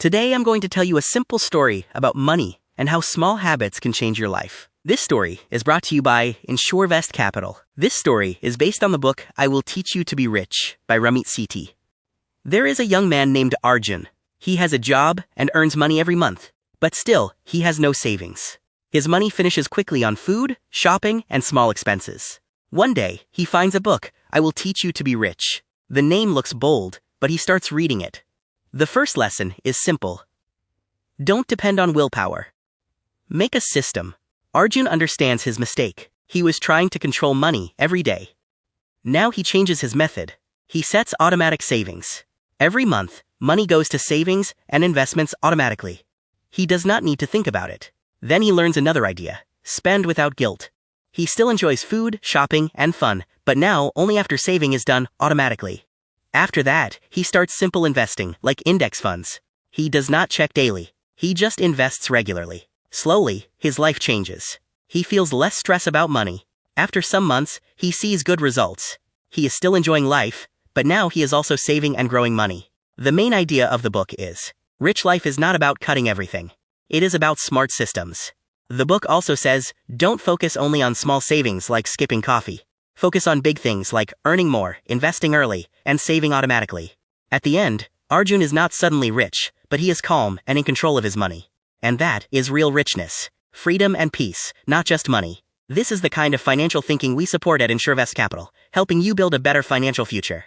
Today I'm going to tell you a simple story about money and how small habits can change your life. This story is brought to you by InsureVest Capital. This story is based on the book I Will Teach You to Be Rich by Ramit Sethi. There is a young man named Arjun. He has a job and earns money every month, but still, he has no savings. His money finishes quickly on food, shopping, and small expenses. One day, he finds a book, I Will Teach You to Be Rich. The name looks bold, but he starts reading it. The first lesson is simple. Don't depend on willpower. Make a system. Arjun understands his mistake. He was trying to control money every day. Now he changes his method. He sets automatic savings. Every month, money goes to savings and investments automatically. He does not need to think about it. Then he learns another idea. Spend without guilt. He still enjoys food, shopping, and fun, but now only after saving is done automatically. After that, he starts simple investing, like index funds. He does not check daily. He just invests regularly. Slowly, his life changes. He feels less stress about money. After some months, he sees good results. He is still enjoying life, but now he is also saving and growing money. The main idea of the book is, rich life is not about cutting everything. It is about smart systems. The book also says, don't focus only on small savings like skipping coffee. Focus on big things like earning more, investing early, and saving automatically. At the end, Arjun is not suddenly rich, but he is calm and in control of his money. And that is real richness. Freedom and peace, not just money. This is the kind of financial thinking we support at InsureVest Capital, helping you build a better financial future.